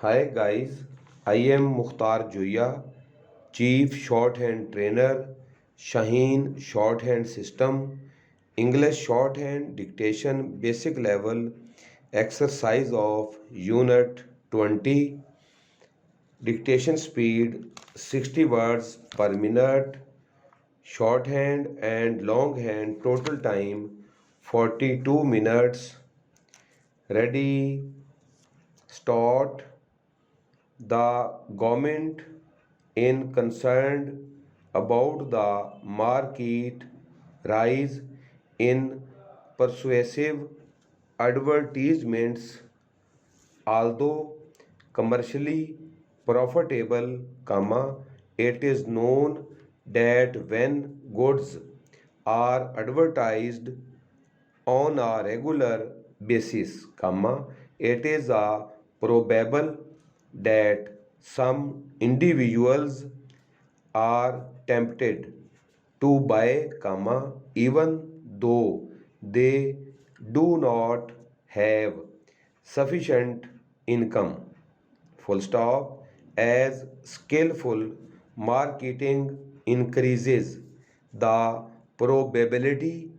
Hi guys, I am Mukhtar Joya, Chief Shorthand Trainer, Shaheen Shorthand System, English Shorthand Dictation Basic Level, Exercise of Unit 20, Dictation Speed 60 words per minute, Shorthand and Longhand Total Time 42 minutes. Ready, start. The government is concerned about the market rise in persuasive advertisements, although commercially profitable, it is known that when goods are advertised on a regular basis, it is a probable that some individuals are tempted to buy, even though they do not have sufficient income. Full stop. As skillful marketing increases, the probability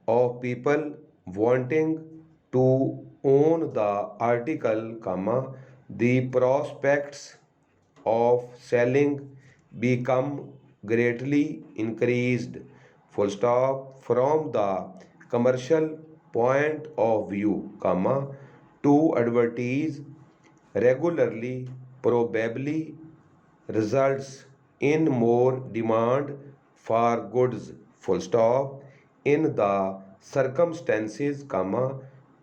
of people wanting to own the article, the prospects of selling become greatly increased. Full stop. From the commercial point of view, to advertise regularly probably results in more demand for goods. Full stop. In the circumstances,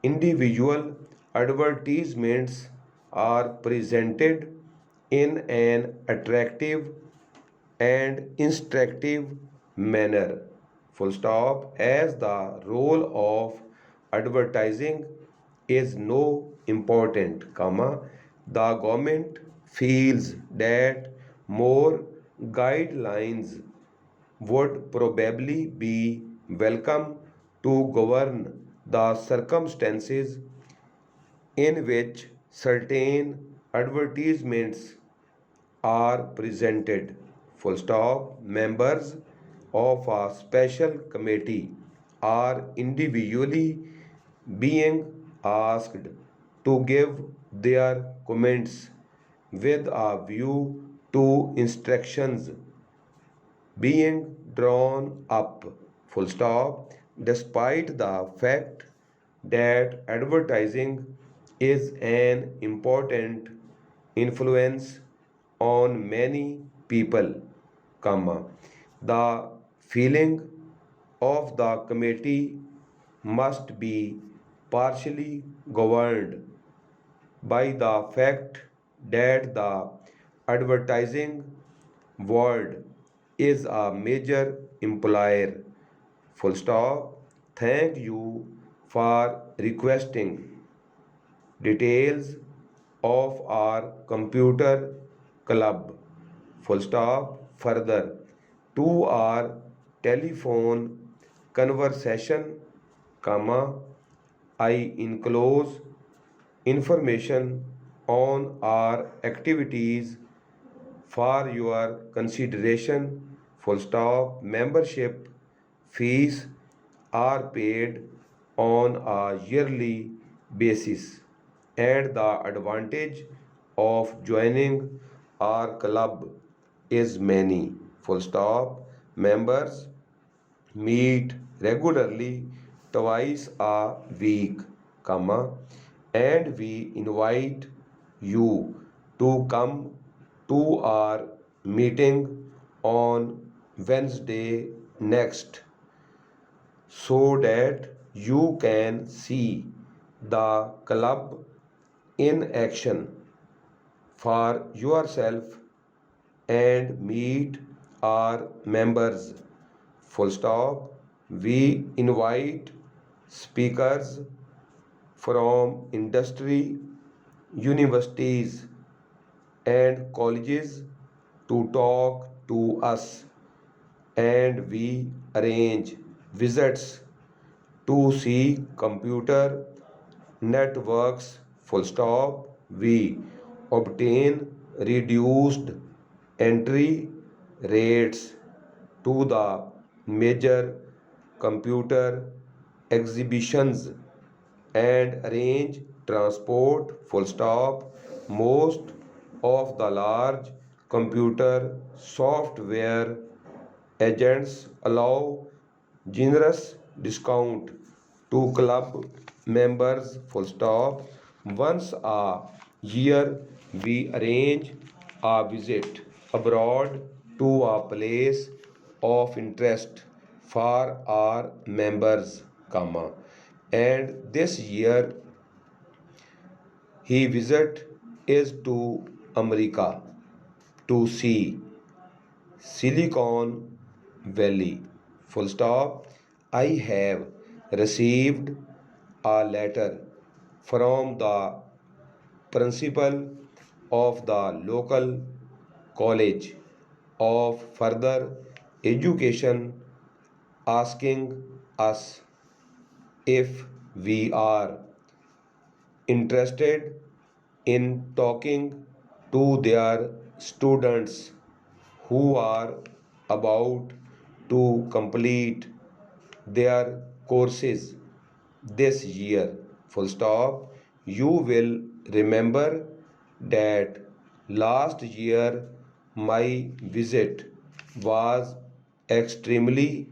individual advertisements are presented in an attractive and instructive manner. Full stop. As the role of advertising is no important, the government feels that more guidelines would probably be welcome to govern the circumstances in which certain advertisements are presented. Full stop. Members of a special committee are individually being asked to give their comments with a view to instructions being drawn up. Full stop. Despite the fact that advertising is an important influence on many people, the feeling of the committee must be partially governed by the fact that the advertising world is a major employer. Full stop. Thank you for requesting details of our computer club. Full stop. Further, to our telephone conversation, I enclose information on our activities for your consideration. Full stop. Membership fees are paid on a yearly basis, and the advantage of joining our club is many. Full stop. Members meet regularly twice a week, and we invite you to come to our meeting on Wednesday next, so that you can see the club in action for yourself and meet our members. Full stop. We invite speakers from industry, universities, and colleges to talk to us, and we arrange visits to see computer networks. Full stop. We obtain reduced entry rates to the major computer exhibitions and arrange transport full stop. Most of the large computer software agents allow generous discount to club members full stop. Once a year we arrange a visit abroad to a place of interest for our members, comma, and this year he visit is to America to see Silicon Valley. Full stop. I have received a letter from the principal of the local college of further education asking us if we are interested in talking to their students who are about to complete their courses this year. Full stop. You will remember that last year my visit was extremely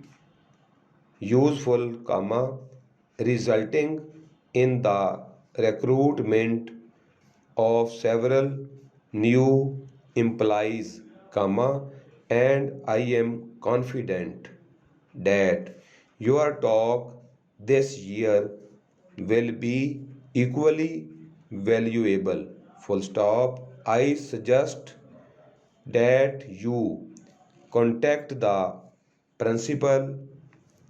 useful, comma, resulting in the recruitment of several new employees, comma, and I am confident that your talk this year will be equally valuable. Full stop. I suggest that you contact the principal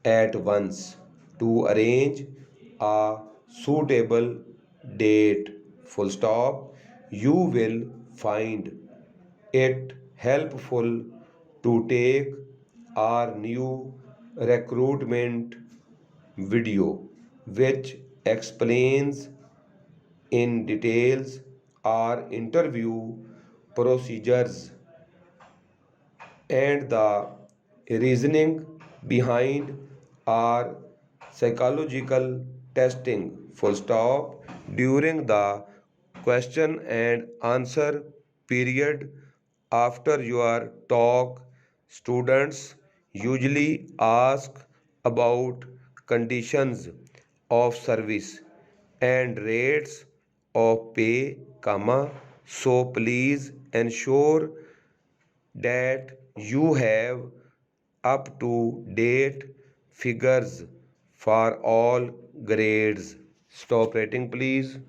at once to arrange a suitable date. Full stop. You will find it helpful to take our new recruitment video, which explains in details our interview procedures and the reasoning behind our psychological testing. Full stop. During the question and answer period after your talk, students usually ask about conditions of service and rates of pay, comma, so please ensure that you have up to date figures for all grades. Stop rating, please.